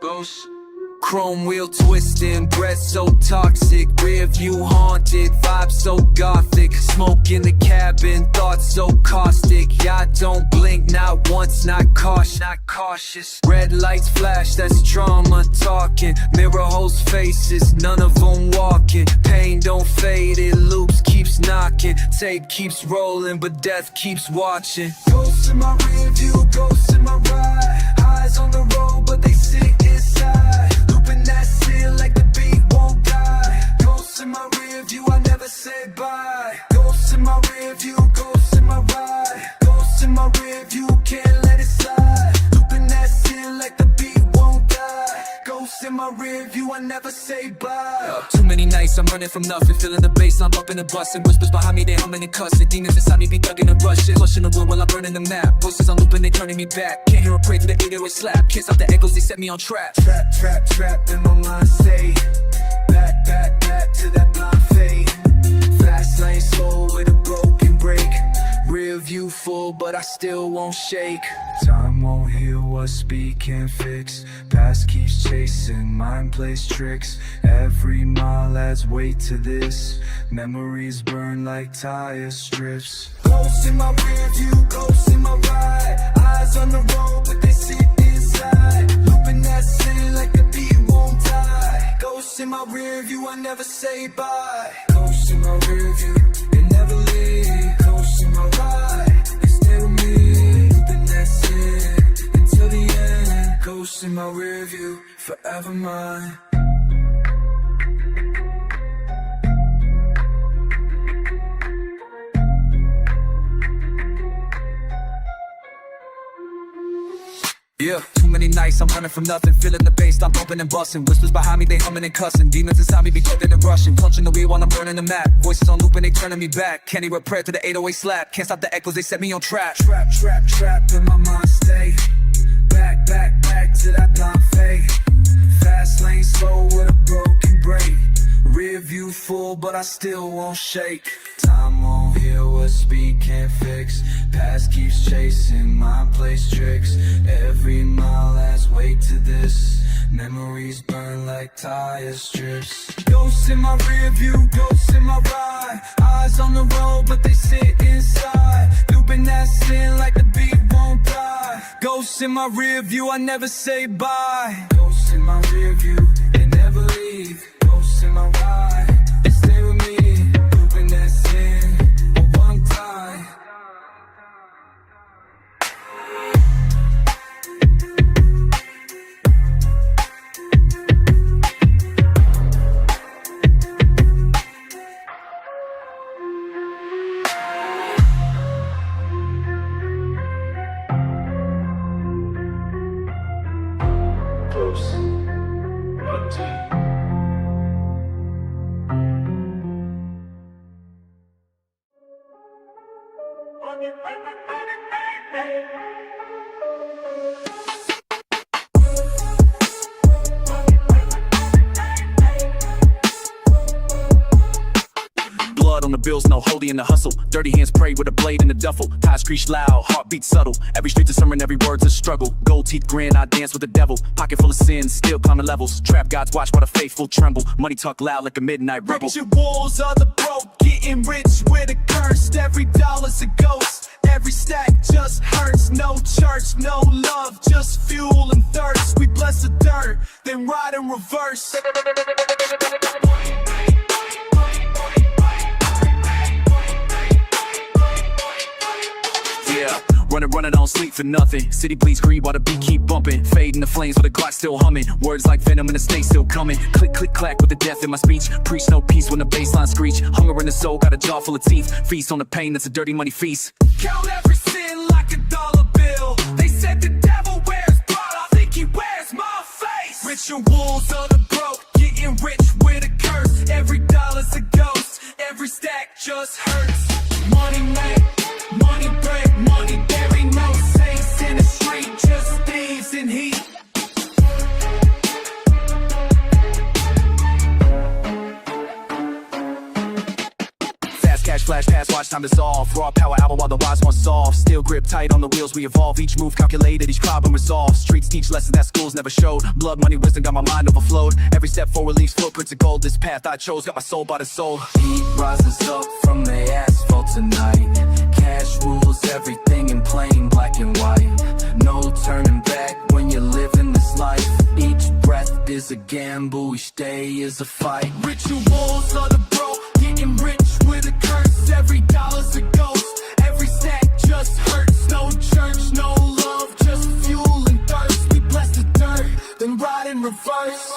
ghost. Chrome wheel twisting, breath so toxic, rear view haunted, vibe so gothic, smoke in the cabin, thoughts so caustic, yeah I don't blink, not once, not cautious, red lights flash, that's trauma talking, mirror holes faces, none of them walking, pain don't fade, it loops, keeps knocking, tape keeps rolling, but death keeps watching, ghosts in my rear view, ghosts in my ride, eyes on the road, but they sit inside, looping that seal like the beat won't die. Ghosts in my rear view, I never say bye. Ghosts in my rear view, ghosts in my ride. Ghosts in my rear view, can't let it slide. Looping that seal like the beat won't die. Ghosts in my rear view, I never say bye. Too many nights, I'm running from nothing, feeling the bass, I'm up in the bus, and whispers behind me, they humming and cussing. Demons inside me be thugging and rushing, flushing the wood while I'm burning the map. Voices on looping, they turning me back. Can't hear a pray to the 808 slap. Can't stop the echoes, they set me on trap. Trap, in my mind stay. Back to that blind fade. Fast lane slow with a broken brake. Rear view full, but I still won't shake. Time won't heal what speed can't fix. Past keeps chasing, mind plays tricks. Every mile adds weight to this. Memories burn like tire strips. Ghosts in my rear view, ghosts in my ride. Eyes on the road, but they sit inside. Looping that city like the beat won't die. Ghosts in my rear view, I never say bye. Ghosts in my rear view, they never leave. Ghosts in my ride, they stay with me. Looping that city until the end. Ghosts in my rear view, forever mine. Yeah, too many nights, I'm running from nothing, feeling the bass, I'm bumping and busting, whispers behind me, they humming and cussing, demons inside me be thugging and rushing, punching the wheel while I'm burning the map, voices on looping, they turning me back, can't hear a prayer to the 808 slap, can't stop the echoes, they set me on trap. Trap, in my mind stay, back to that blind fade, fast lane slow with a broken brake, rear view full, but I still won't shake, time won't heal what speed can't fix, past keeps chasing, mind plays tricks, every mile adds weight to this, memories burn like tire strips, ghosts in my rear view, ghosts in my ride, eyes on the road but they sit inside, looping that sin like the beat won't die, ghosts in my rear view, I never say bye, ghosts in my rear view, they never leave, ghosts in my ride, they stay with me, looping that sin, but one time. Blood on the bills, no holding in the hustle. Dirty hands pray with a blade in the duffel. Ties screech loud, heartbeat subtle. Every street's a sermon, every word's a struggle. Gold teeth grin, I dance with the devil. Pocket full of sins, still climbing levels. Trap gods watch while the faithful tremble. Money talk loud like a midnight rebel. Richer walls are the broke, getting rich with a curse. Every dollar's a ghost. Every stack just hurts. No church, no love, just fuel and thirst. We bless the dirt, then ride in reverse. Yeah, running, I don't sleep for nothing. City bleeds greed while the beat keep bumping. Fading the flames with the Glock still humming. Words like venom and the snake still coming. Click, click, clack with the death in my speech. Preach no peace when the bassline screech. Hunger in the soul, got a jaw full of teeth. Feast on the pain, that's a dirty money feast. Count every sin like a dollar bill. They said the devil wears Prada, I think he wears my face. Rituals of the broke, getting rich with a curse. Every dollar's a ghost, every stack just hurts. Money make, money break, money bury. No saints in the street, just thieves in heat. flash, flash, pass, watch time dissolve. Raw power album while the wise ones solve. Still grip tight on the wheels, we evolve. Each move calculated, each problem resolved. Streets teach lessons that schools never showed. Blood, money, wisdom got my mind overflowed. Every step forward leaves footprints of gold. This path I chose got my soul bought and sold. Heat rises up from the asphalt tonight. Cash rules everything in plain black and white. No turning back when you're living this life. Each breath is a gamble, each day is a fight. Rituals of the bro, getting rich with a curse. Every dollar's a ghost, every sack just hurts. No church, no love, just fuel and thirst. We bless the dirt, then ride in reverse.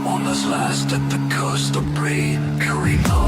On this last at the coast of Bree, Karimo.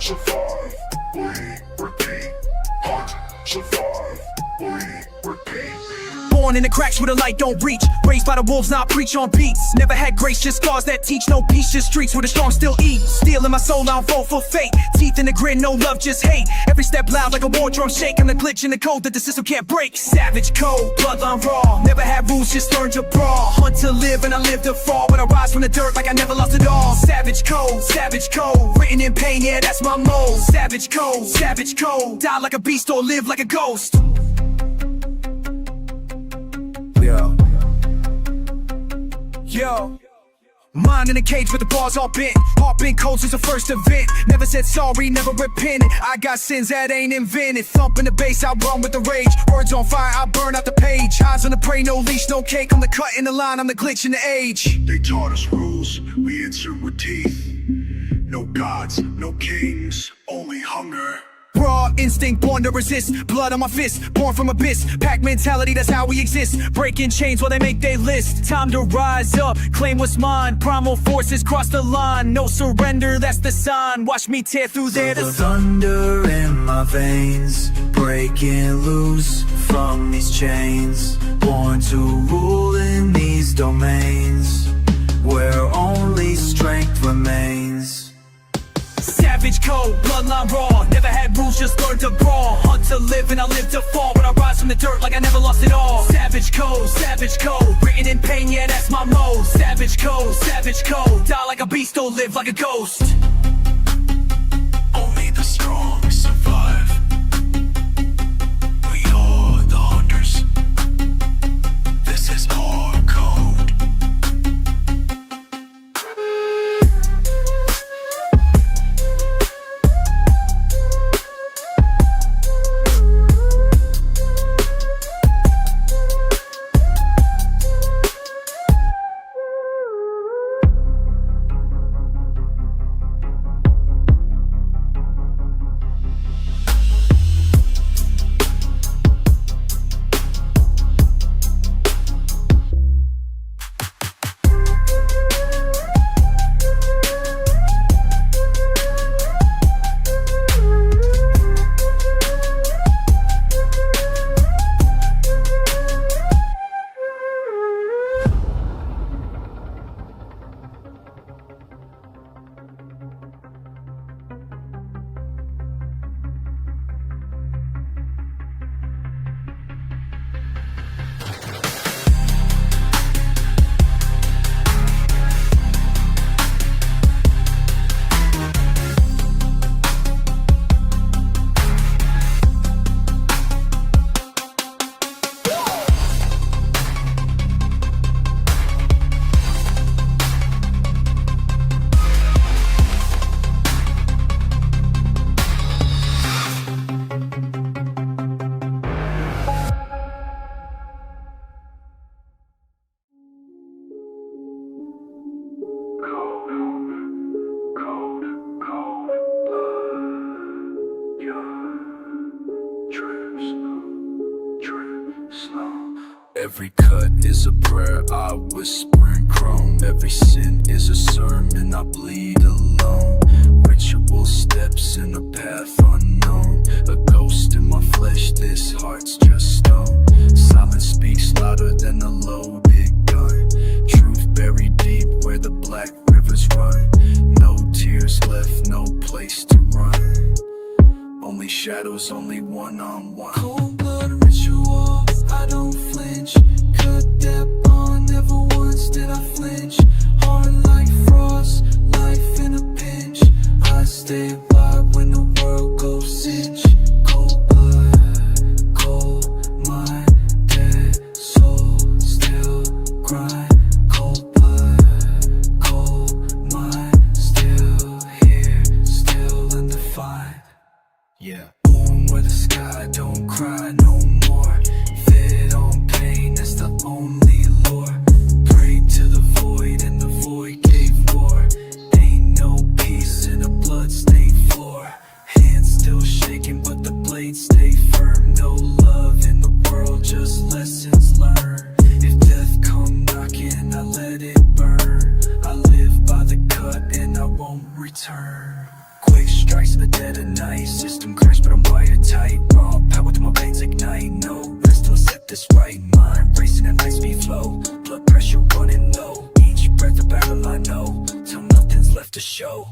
Survive, we repeat. Hunt, survive, we repeat. Born in the cracks where the light don't reach. Raised by the wolves, not preach on beats. Never had grace, just scars that teach. No peace, just streets where the strong still eat. Steel in my soul, I don't vote for fate. Teeth in the grin, no love, just hate. Every step loud like a war drum shake. I'm the glitch in the code that the system can't break. Savage code, bloodline raw. Never had rules, just learned to brawl. Hunt to live and I live to fall. When I rise from the dirt like I never lost it all. Savage code, written in pain, yeah, that's my mode. Savage code, die like a beast or live like a ghost. Yo, mind in a cage with the bars all bent. Heart been cold since the first event. Never said sorry, never repented. I got sins that ain't invented. Thumping the bass, I run with the rage. Words on fire, I burn out the page. Eyes on the prey, no leash, no cake. I'm the cut in the line, I'm the glitch in the age. They taught us rules, we answer with teeth. No gods, no kings, only hunger. Raw instinct, born to resist. Blood on my fist, born from abyss. Pack mentality, that's how we exist. Breaking chains while they make their list. Time to rise up, claim what's mine. Primal forces cross the line. No surrender, that's the sign. Watch me tear through there. The thunder in my veins, breaking loose from these chains. Born to rule in these domains, where only strength remains. Savage code, bloodline raw. Never had rules, just learned to brawl. Hunt to live and I live to fall. When I rise from the dirt like I never lost it all. Savage code, written in pain, yeah, that's my mode. Savage code, die like a beast or live like a ghost. Only the strong survive. We are the hunters. This is our code. Every cut is a prayer I whisper in chrome. Every sin is a sermon I bleed alone. Ritual steps in a path unknown. A ghost in my flesh, this heart's just stone. Silence speaks louder than a loaded gun. Truth buried deep where the black rivers run. No tears left, no place to run. Only shadows, only one-on-one. Cold blood ritual, I don't flinch. Cut that bond, never once did I flinch. Hard like frost, life in a pinch. I stay wide when the world goes cinch. Cold blood, cold mind, dead soul, still grind. Cold blood, cold mind, still here, still undefined. Yeah, born where the sky don't cry no more. Fed on pain, that's the only lore. Prayed to the void and the void gave war. Ain't no peace in a blood-stained floor. Hands still shaking but the blade stay firm. No love in the world, just lessons learned. If death come knocking, I let it burn. I live by the cut and I won't return. Quick strikes in the dead of night. System crash but I'm wired tight. Raw power to my veins ignite. No rest to accept this right mind. Racing at light speed flow. Blood pressure running low. Each breath a battle I know. Till nothing's left to show.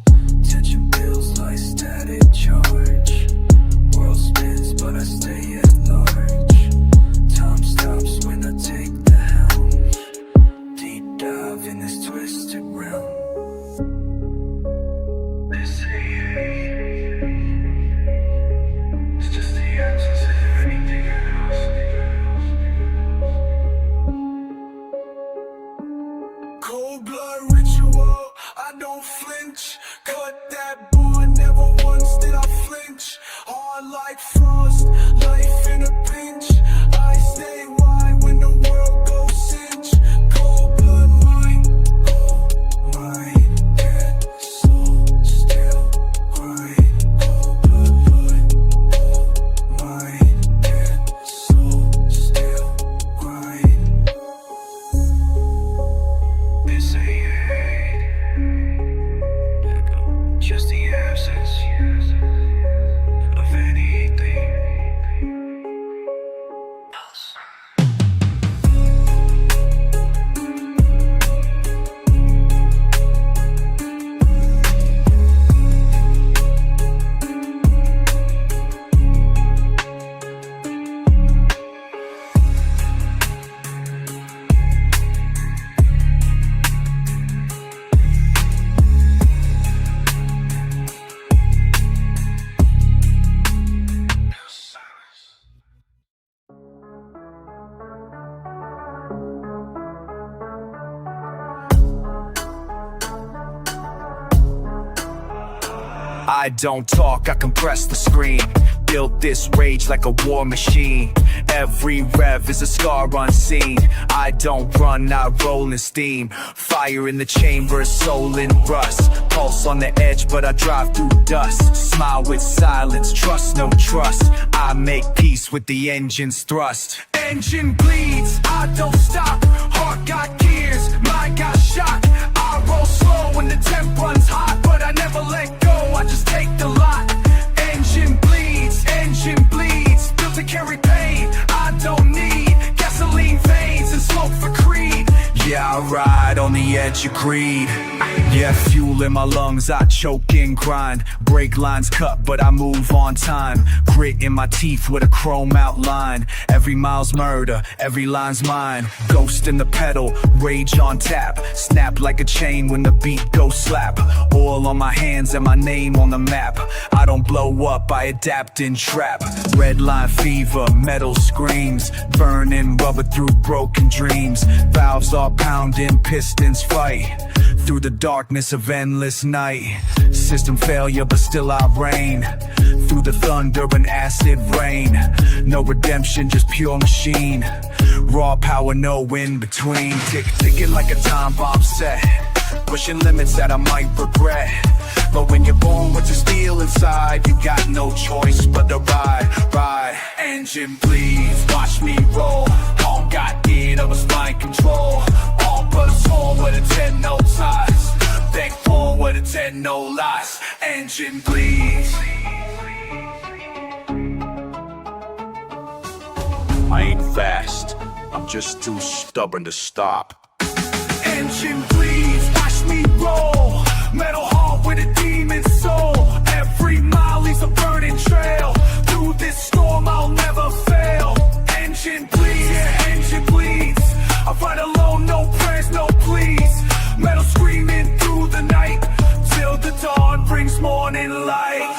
Tension builds like static charge. World spins but I stay at large. Time stops when I take the helm. Deep dive in this twisted realm. This it's just the absence of anything else. Cold blood ritual, I don't flinch. Cut that bond, never once did I flinch. Hard like frost, life in a pinch. I stay wide when the world goes cinch. Cold blood mind, cold mind, dead soul, still grind. Cold blood, cold mind, dead soul, still grind. This ain't hate, just the absence of anything else. I don't talk, I compress the screen. Built this rage like a war machine. Every rev is a scar unseen. I don't run, I roll in steam. Fire in the chamber, soul in rust. Pulse on the edge, but I drive through dust. Smile with silence, trust no trust. I make peace with the engine's thrust. Engine bleeds, I don't stop. Heart got gears, mind got shot. I roll slow when the temp runs hot, but I never let go, I just take the lot. Engine bleeds, built to carry pain. I don't need gasoline veins and smoke for creed. Yeah, I ride on the edge of greed. Yeah, fuel in my lungs, I choke and grind. Brake lines cut, but I move on time. Grit in my teeth with a chrome outline. Every mile's murder, every line's mine. Ghost in the pedal, rage on tap. Snap like a chain when the beat goes slap. Oil on my hands and my name on the map. I don't blow up, I adapt and trap. Red line fever, metal screams. Burning rubber through broken dreams. Valves are pounding, pistons fight. Through the darkness of endless night. System failure, but still I reign. Through the thunder and acid rain. No redemption, just pure machine. Raw power, no in between. Ticking like a time bomb set. pushing limits that I might regret. But when you're born with the steel inside, you got no choice but to ride. Engine bleeds, watch me roll. All got need of a spine control. All plus home with a 10 no ties. Back forward with a 10 no lies. Engine bleeds. I ain't fast, I'm just too stubborn to stop. Engine bleeds, watch me roll. Metal heart with a demon soul. Every mile leaves a burning trail. Through this storm I'll never fail. Engine bleeds, yeah, engine bleeds. I ride alone, no prayers, no pleas. Metal screaming through the night till the dawn brings morning light.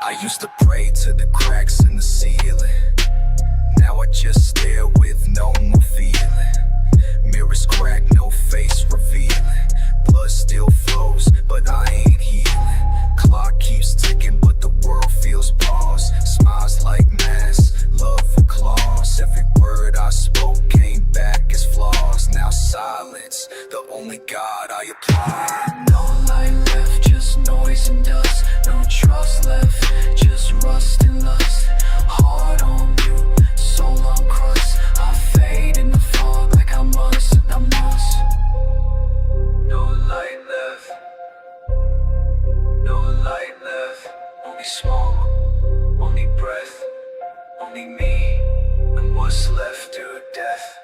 I used to pray to the cracks in the ceiling. Now I just stare with no more feeling. Mirrors crack, no face revealing. Blood still flows, but I ain't healing. Clock keeps ticking, but the world feels paused. Smiles like masks, love for claws. Every word I spoke came back as flaws. Now silence, the only God I apply. No light left, just noise and dust. No trust left, just rust and lust. Heart on mute, soul on crust. I fade in the fog like I must. No light left, no light left. Only smoke, only breath, only me, and what's left to death.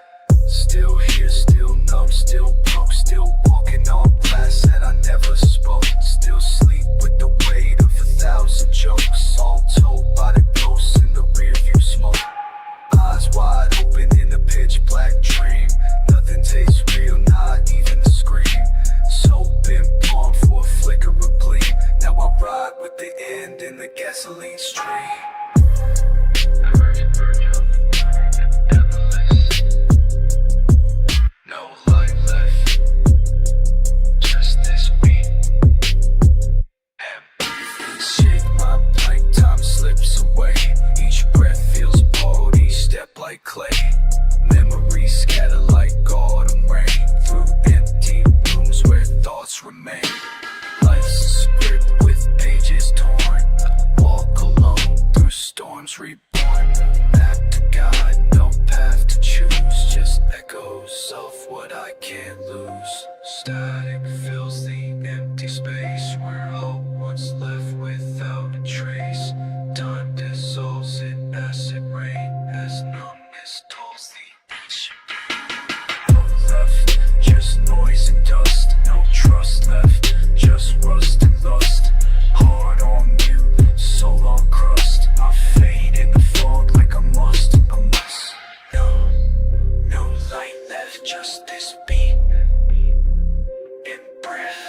Still here, still numb, still broke, still walking on glass that I never spoke. Still sleep with the weight of 1,000 jokes, all told by the ghosts in the rearview smoke. Eyes wide open in a pitch black dream. Nothing tastes real, not even the scream. So been pawned for a flicker of gleam. Now I ride with the end in the gasoline stream. No light left, just this beat. Shake my blank, time slips away. Each breath feels bold, each step like clay. Memories scatter like autumn rain through empty rooms where thoughts remain. Life's a script with pages torn. Walk alone through storms reborn. Back to God, no path to choose. Just echoes of what I can't lose. Static fills the empty space where hope once left without a trace. Time dissolves in acid rain as numbness tolls the ancient pain. No left, just noise and dust. No trust left, just rust and lust. Heart on mute, soul on crust. I fade in the fog like I must. No light left, just this beat and breath.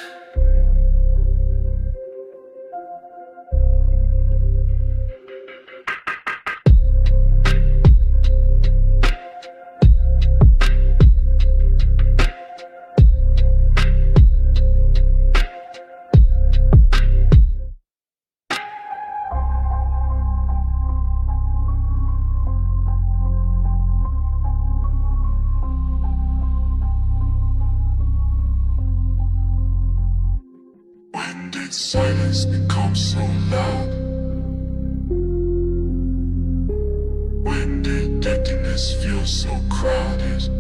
When did silence become so loud? This feels so crowded.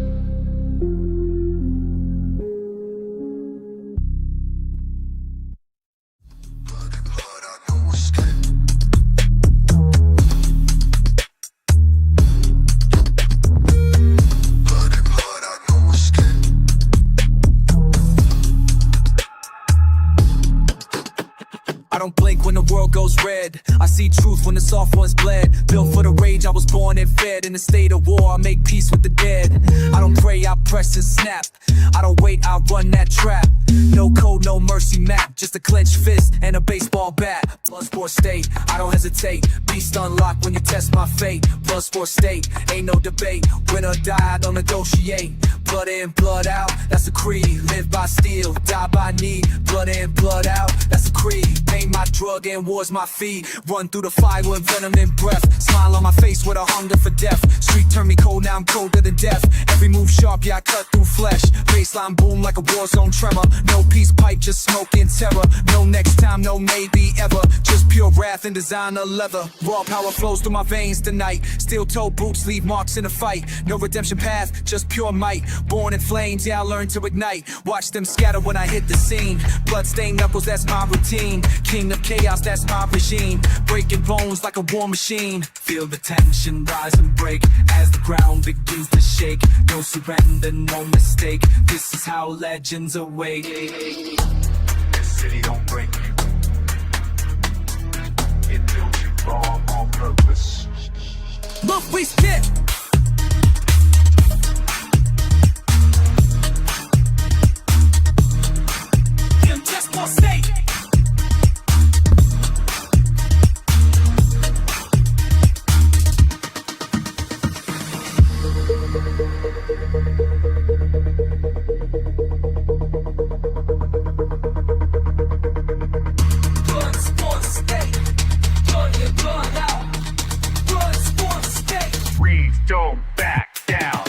I don't blink when the world goes red. I see truth when the soft ones bled. Built for the rage, I was born and fed. In a state of war, I make peace with the dead. I don't pray, I press and snap. I don't wait, I run that trap. No code, no mercy map. Just a clenched fist and a baseball bat. Bloodsport State, I don't hesitate. Beast unlocked when you test my fate. Bloodsport State, ain't no debate. Win or die, I don't negotiate. Blood in, blood out, that's a creed. Live by steel, die by need. Blood in, blood out, that's a creed. Pain my drug and war's my feed. Run through the fire with venom in breath. Smile on my face with a hunger for death. Street turned me cold, now I'm colder than death. Every move sharp, yeah, I cut through flesh. Baseline boom like a war zone tremor. No peace pipe, just smoke and terror. No next time, no maybe ever. Just pure wrath and designer leather. Raw power flows through my veins tonight. Steel-toe boots leave marks in the fight. No redemption path, just pure might. Born in flames, yeah, I learned to ignite. Watch them scatter when I hit the scene. Bloodstained knuckles, that's my routine. King of chaos, that's my regime. Breaking bones like a war machine. Feel the tension rise and break as the ground begins to shake. No surrender, no mistake. This is how legends awake. This city don't break you. It builds you wrong on purpose. Look, we spit. Bloodsport State. Bloodsport State. Blood in, blood out. Bloodsport State. We don't back down.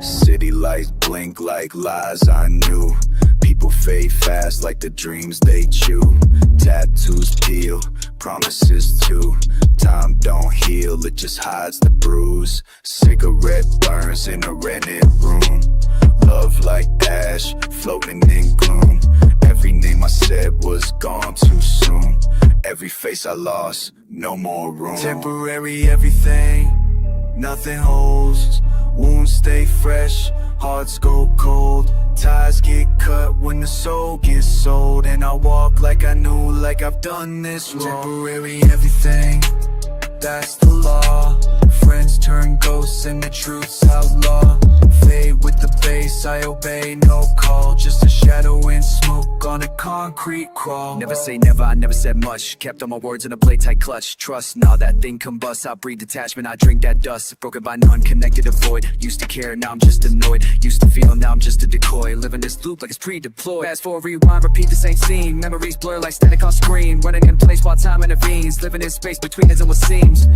City lights blink like lies I knew. People fade fast like the dreams they chew. Tattoos peel, promises too. Time don't heal, it just hides the bruise. Cigarette burns in a rented room. Love like ash, floating in gloom. Every name I said was gone too soon. Every face I lost, no more room. Temporary everything, nothing holds. Wounds stay fresh, hearts go cold. Ties get cut when the soul gets sold. And I walk like I knew, like I've done this wrong. Temporary everything, that's the law. Friends turn ghosts and the truth's outlaw. fade with the bass, I obey, no call. Just a shadow in smoke on a concrete crawl. Never say never, I never said much. Kept all my words in a blade tight clutch. Trust, nah, that thing combusts. I breathe detachment, I drink that dust. Broken by none, connected to void. Used to care, now I'm just annoyed. Used to feel, now I'm just a decoy. Living this loop like it's pre-deployed. Fast forward, rewind, repeat the same scene. Memories blur like static on screen. Running in place while time intervenes. Living in space between us and what seems.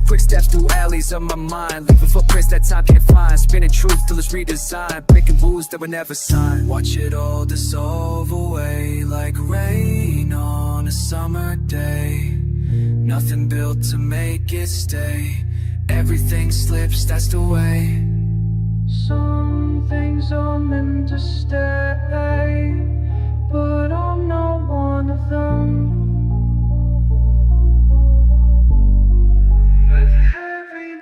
Quick steps through alleys of my mind. Leaving footprints that time can't find. Spinning truth till it's redesigned. Breaking rules that were never signed. Watch it all dissolve away like rain on a summer day. Nothing built to make it stay. Everything slips, that's the way. Some things are meant to stay, but I'm not one of them.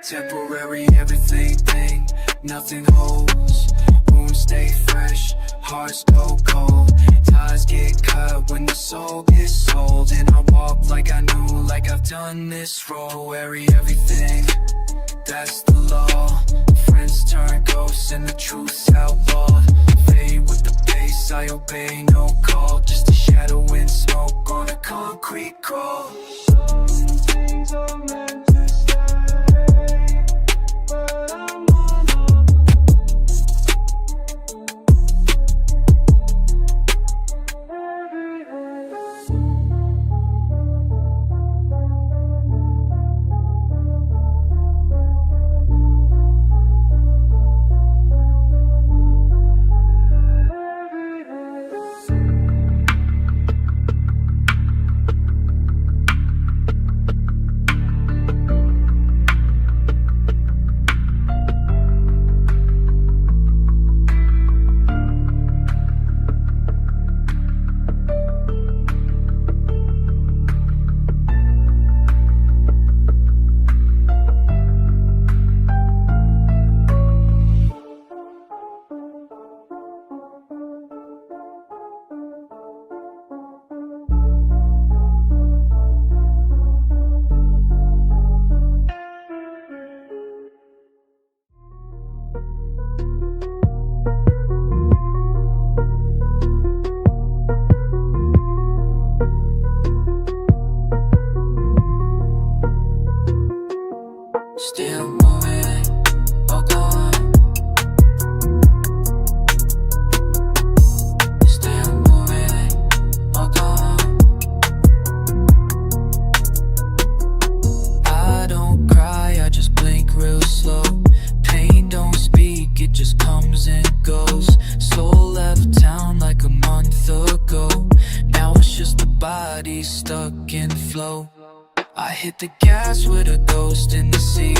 Temporary everything, nothing holds. Wounds stay fresh, hearts go cold. Ties get cut when the soul gets sold. And I walk like I knew, like I've done this role. Worry everything, that's the law. Friends turn ghosts and the truth's outlawed. Fade with the pace, I obey, no call. Just a shadow in smoke on a concrete crawl. Some things are meant to stay, but I'm one of them. Every day. Still moving, oh God. Still moving, oh God. I don't cry, I just blink real slow. Pain don't speak, it just comes and goes. Soul left town like a month ago. Now it's just the body stuck in flow. I hit the gas with a ghost in the sea.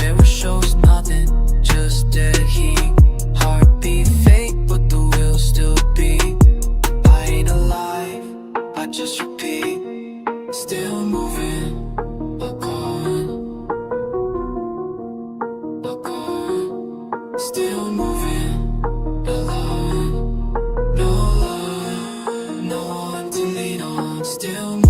Mirror shows nothing, just dead heat. Heartbeat fake, but the will still beat. I ain't alive, I just repeat. Still moving, but gone. But gone. Still moving, alone. No love, no one to lean on. Still moving.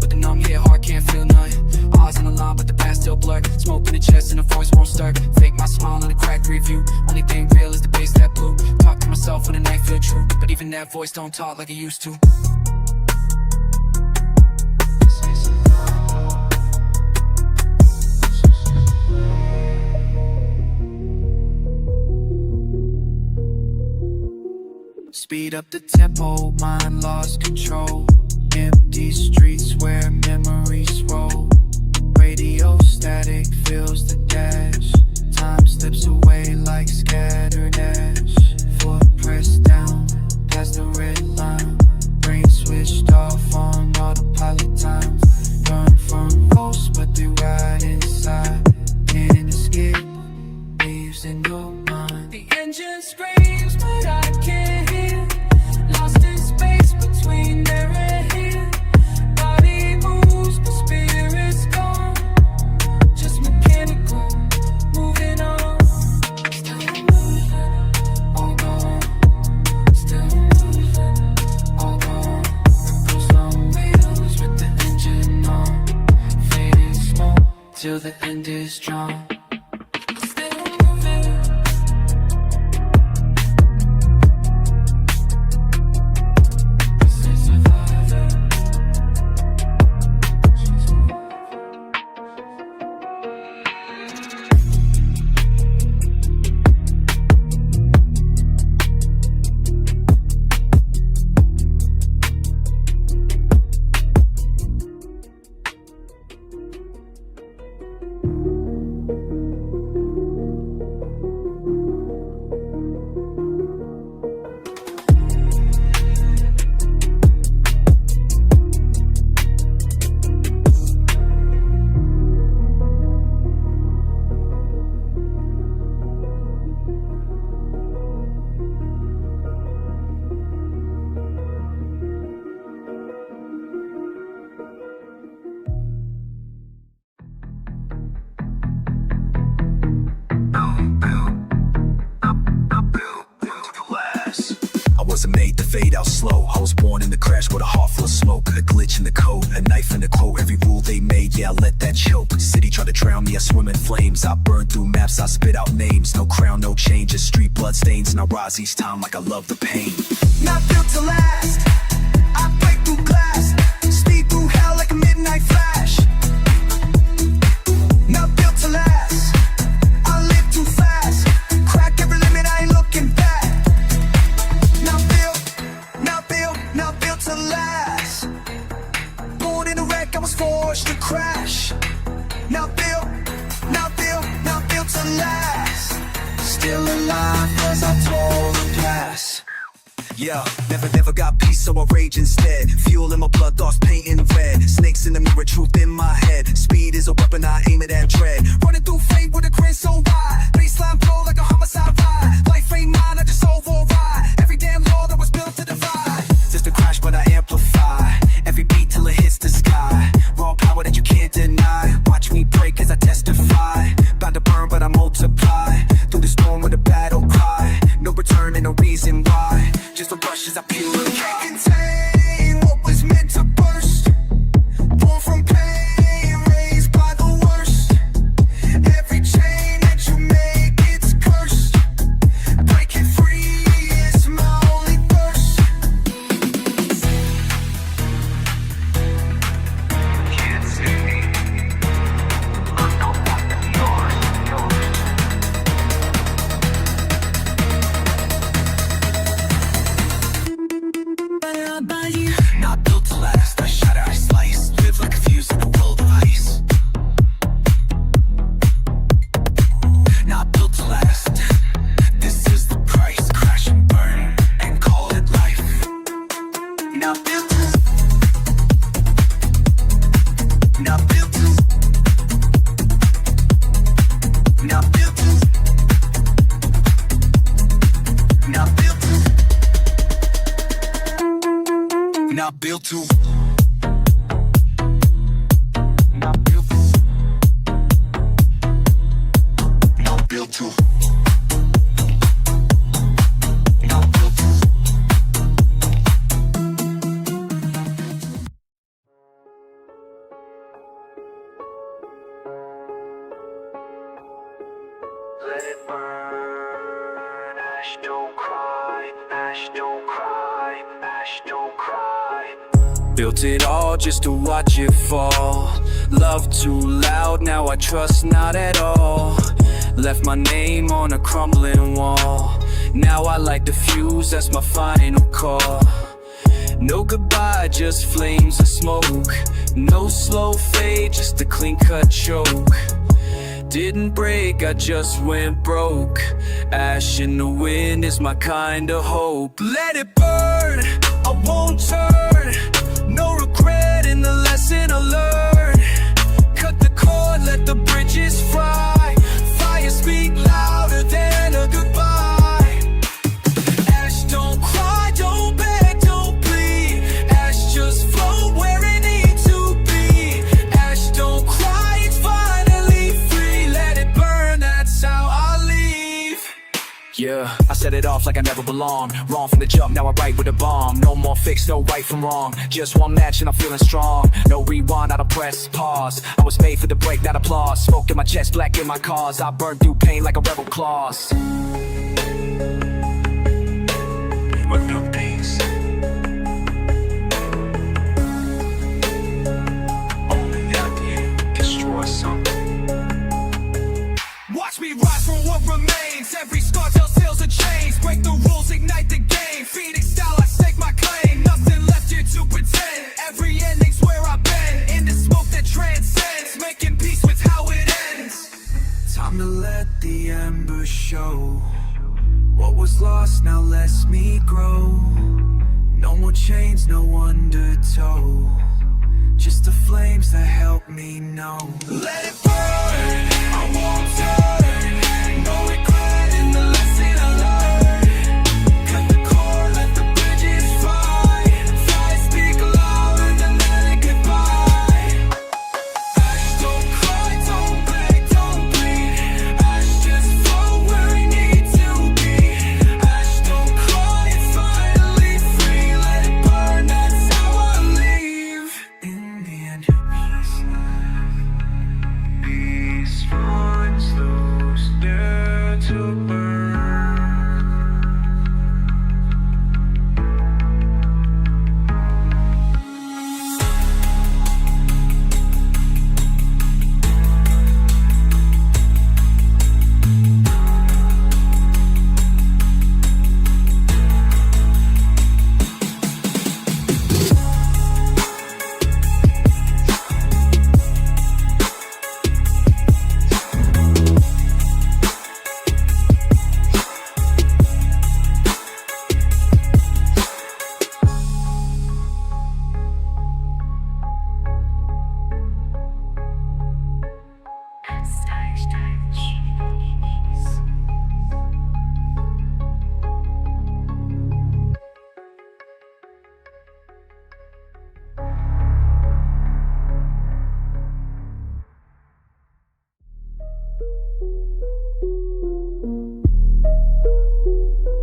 But the numb hit hard, can't feel none. Eyes on the line, but the past still blurred. Smoke in the chest and the voice won't stir. Fake my smile and a cracked review. Only thing real is the bass that blew. Talk to myself when the night feel true, but even that voice don't talk like it used to. Speed up the tempo, mind lost control. Empty streets where memories roll. Radio static fills the dash. Time slips away like scattered ash. Foot pressed down past the red line. Brain switched off on autopilot time. Run from ghosts but they ride inside. Can't escape, leaves in your mind. The engine screams but I can't hear. Lost in space between there and here. Body moves but spirit's gone. Just mechanical, this drum. Wasn't made to fade out slow. I was born in the crash with a heart full of smoke. A glitch in the code, a knife in the quote. Every rule they made, yeah, I let that choke. City tried to drown me, I swim in flames. I burn through maps, I spit out names. No crown, no changes, street blood stains. And I rise each time like I love the pain. Not built to last. I break through glass, speed through hell like a midnight flash. Not built to last. I live too fast, crack every limit, I ain't looking back. Not built to last. Born in a wreck, I was forced to crash. Not built to last. Still alive as I told the past. Yeah, never got peace, so I rage instead. Fuel in my blood, thoughts painting red. Snakes in the mirror, truth in my head. Speed is a weapon, I aim it at dread. Running through fate with a grin so wide. Baseline blow like a homicide ride. Life ain't mine, I just override. Every damn law that was built to divide. Just a crash, but I amplify. Every beat till it hits the sky. Raw power that you can't deny. Watch me break as I testify. Bound to burn, but I multiply. Through the storm with a battle cry. No return and no reason why. Just a rush as I purify. Can't contain what was meant to burst. Born from pain, raised by the worst. Every chain that you make, it's cursed. Breaking free is my only thirst. Can't see me. I know that yours. Not built to last, I shatter, I slice. Live like a fuse in a world of ice. Not built to last. This is the price. Crash and burn and call it life. Not built to. Not built to. Not built to. Not built to. Not built to. Not built to. Not built to. Not built to. Let it burn, ash don't cry, ash don't cry, ash don't cry. Built it all just to watch it fall. Love too loud, now I trust not at all. Left my name on a crumbling wall. Now I light the fuse, that's my final call. No goodbye, just flames of smoke. No slow fade, just a clean cut choke. Didn't break, I just went broke. Ash in the wind is my kind of hope. Let it burn, I won't turn. No regret in the lesson I learned. Cut the cord, let the bridges fry. Fire speak louder than a goodbye. Ash don't cry, don't beg, don't plead. Ash just float where it needs to be. Ash don't cry, it's finally free. Let it burn, that's how I leave. Yeah, I set it off like I never belonged. Wrong from the jump, now I write with a bomb. No more fix, no right from wrong. Just one match and I'm feeling strong. No rewind, I don't press pause. I was made for the break, not applause. Smoke in my chest, black in my cause. I burn through pain like a rebel claws. With no peace. Only that you destroy something. Watch me rise from what remains. Every scar tells tales of chains. Break the rules, ignite the game. Phoenix style, I stake my claim. Nothing left here to pretend. Every ending's where I've been. In the smoke that transcends. Making peace with how it ends. Time to let the embers show. What was lost now lets me grow. No more chains, no undertow. Just the flames that help me know. Let it burn, I won't turn. No regret in the lesson I learned. Cut the cord, let the bridges fly. Fly, speak louder than let it goodbye. Ash, don't cry, don't beg, don't bleed. Ash, just flow where we need to be. Ash, don't cry, it's finally free. Let it burn, that's how I leave. In the end, Peace finds those dare to burn.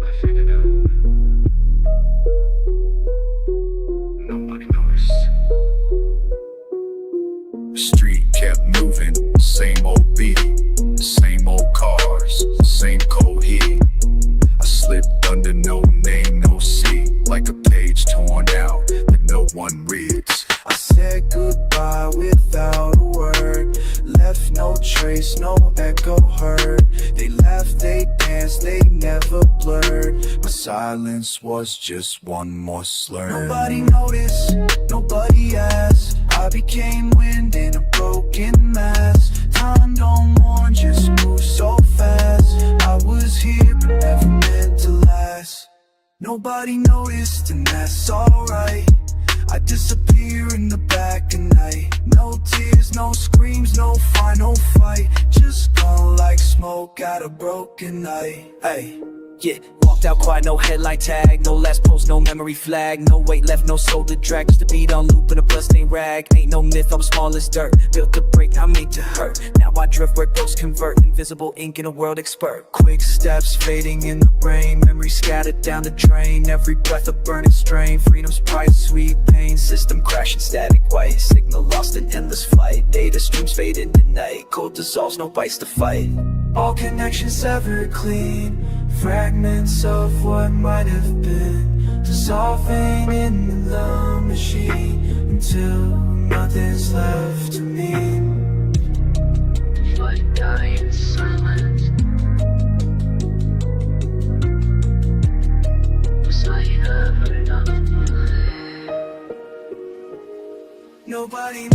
I figured out. Nobody noticed. The street kept moving, same old beat, same old cars, same cold heat. I slipped under no name, no seat, like a page torn out that no one reads. I said goodbye without a word. Left no trace, no echo heard. They laughed, they danced, they never blurred. My silence was just one more slur. Nobody noticed, nobody asked. I became wind in a broken mast. Time don't warn, just move so fast. I was here but never meant to last. Nobody noticed and that's alright. I disappear in the back of night. No tears, no screams, no final fight. Just gone like smoke out a broken night. Ay. Yeah, walked out quiet, no headline tag, no last post, no memory flag, no weight left, no soul to drag, just a beat on loop and a bloodstained rag. Ain't no myth, I'm small as dirt, built to break, I made to hurt. Now I drift where ghosts convert, invisible ink in a world expert. Quick steps fading in the brain, memory scattered down the drain. Every breath a burning strain, freedom's price, sweet pain. System crashing, static white, signal lost in endless flight. Data streams fade into night, cold dissolves, no bites to fight. All connections severed clean. Fragments of what might have been, dissolving in the machine until nothing's left to me. But die in silence. Was I ever enough? Nobody